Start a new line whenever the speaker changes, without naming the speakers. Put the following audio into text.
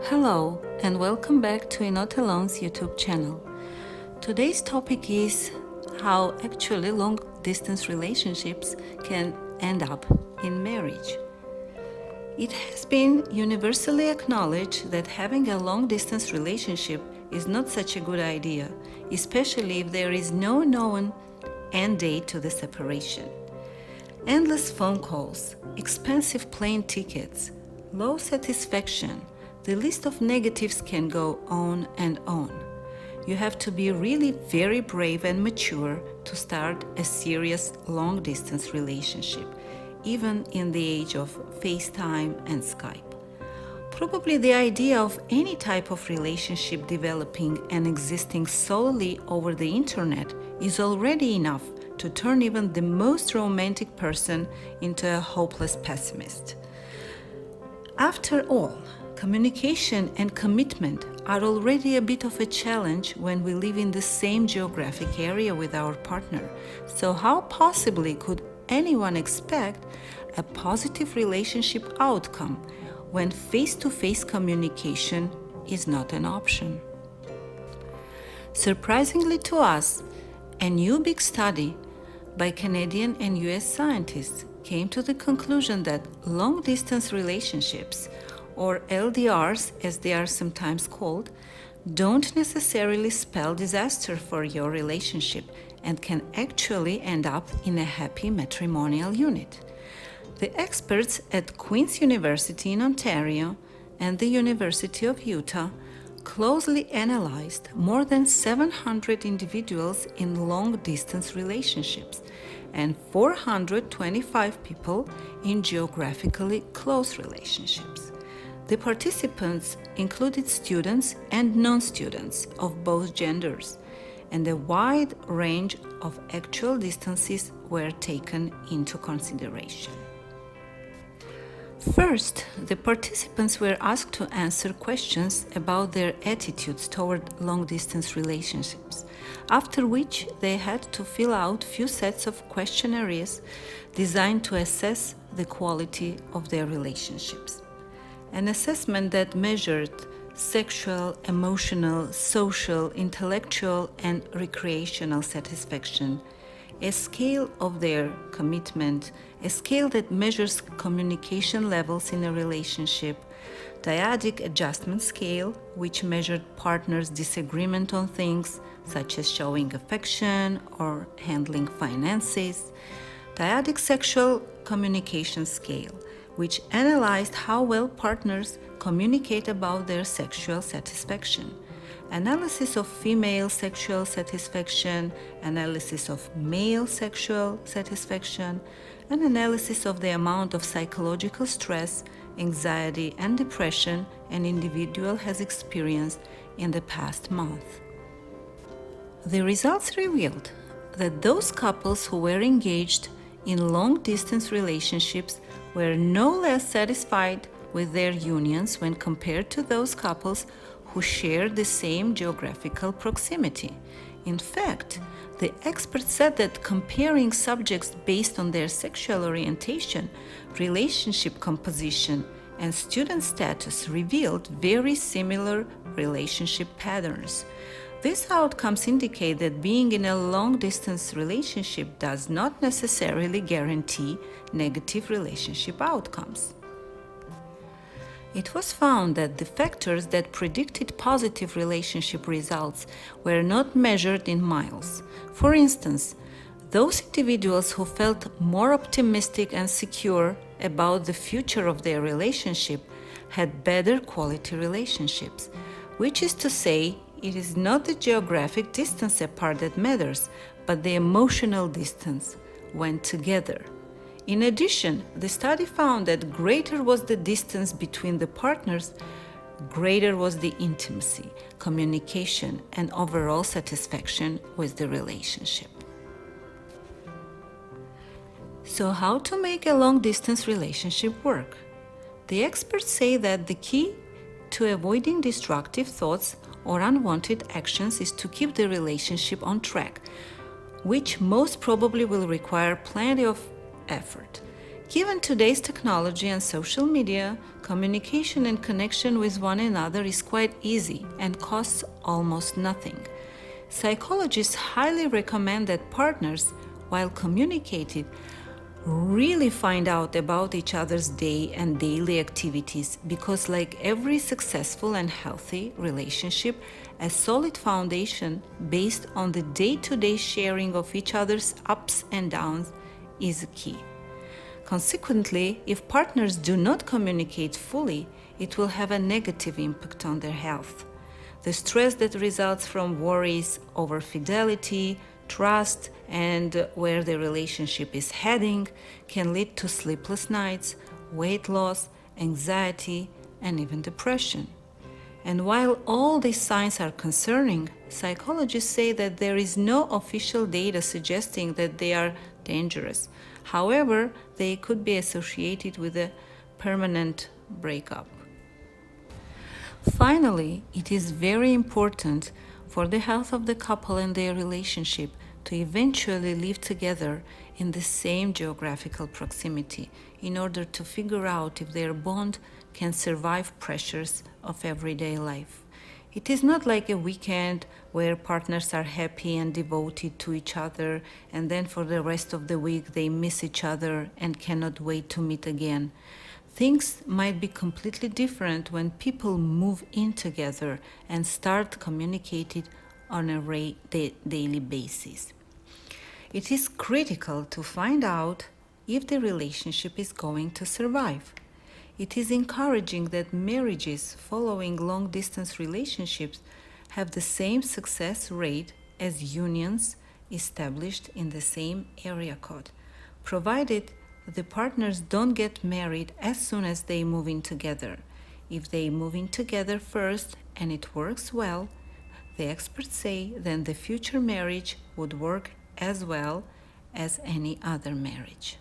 Hello and welcome back to Not Alone's YouTube channel. Today's topic is how actually long distance relationships can end up in marriage. It has been universally acknowledged that having a long distance relationship is not such a good idea, especially if there is no known end date to the separation. Endless phone calls, expensive plane tickets, low satisfaction, the list of negatives can go on and on. You have to be really very brave and mature to start a serious long-distance relationship, even in the age of FaceTime and Skype. Probably the idea of any type of relationship developing and existing solely over the internet is already enough to turn even the most romantic person into a hopeless pessimist. After all, communication and commitment are already a bit of a challenge when we live in the same geographic area with our partner. So how possibly could anyone expect a positive relationship outcome when face-to-face communication is not an option? Surprisingly to us, a new big study by Canadian and US scientists came to the conclusion that long-distance relationships, or LDRs as they are sometimes called, don't necessarily spell disaster for your relationship and can actually end up in a happy matrimonial unit. The experts at Queen's University in Ontario and the University of Utah closely analyzed more than 700 individuals in long-distance relationships and 425 people in geographically close relationships. The participants included students and non-students of both genders, and a wide range of actual distances were taken into consideration. First, the participants were asked to answer questions about their attitudes toward long-distance relationships, after which they had to fill out few sets of questionnaires designed to assess the quality of their relationships. An assessment that measured sexual, emotional, social, intellectual, and recreational satisfaction, a scale of their commitment, a scale that measures communication levels in a relationship, dyadic adjustment scale, which measured partners' disagreement on things such as showing affection or handling finances, dyadic sexual communication scale, which analyzed how well partners communicate about their sexual satisfaction, analysis of female sexual satisfaction, analysis of male sexual satisfaction, and analysis of the amount of psychological stress, anxiety, and depression an individual has experienced in the past month. The results revealed that those couples who were engaged in long-distance relationships were no less satisfied with their unions when compared to those couples who shared the same geographical proximity. In fact, the experts said that comparing subjects based on their sexual orientation, relationship composition, and student status revealed very similar relationship patterns. These outcomes indicate that being in a long-distance relationship does not necessarily guarantee negative relationship outcomes. It was found that the factors that predicted positive relationship results were not measured in miles. For instance, those individuals who felt more optimistic and secure about the future of their relationship had better quality relationships, which is to say, it is not the geographic distance apart that matters, but the emotional distance when together. In addition, the study found that greater was the distance between the partners, greater was the intimacy, communication, and overall satisfaction with the relationship. So how to make a long-distance relationship work? The experts say that the key to avoiding destructive thoughts or unwanted actions is to keep the relationship on track, which most probably will require plenty of effort. Given today's technology and social media, communication and connection with one another is quite easy and costs almost nothing. Psychologists highly recommend that partners, while communicating, really find out about each other's day and daily activities because, like every successful and healthy relationship, a solid foundation based on the day-to-day sharing of each other's ups and downs is key. Consequently, if partners do not communicate fully, it will have a negative impact on their health. The stress that results from worries over fidelity, trust, and where the relationship is heading can lead to sleepless nights, weight loss, anxiety, and even depression. And while all these signs are concerning, psychologists say that there is no official data suggesting that they are dangerous. However, they could be associated with a permanent breakup. Finally, it is very important for the health of the couple and their relationship to eventually live together in the same geographical proximity in order to figure out if their bond can survive pressures of everyday life. It is not like a weekend where partners are happy and devoted to each other, and then for the rest of the week they miss each other and cannot wait to meet again. Things might be completely different when people move in together and start communicating on a daily basis. It is critical to find out if the relationship is going to survive. It is encouraging that marriages following long-distance relationships have the same success rate as unions established in the same area code, provided the partners don't get married as soon as they move in together. If they move in together first and it works well, the experts say then the future marriage would work as well as any other marriage.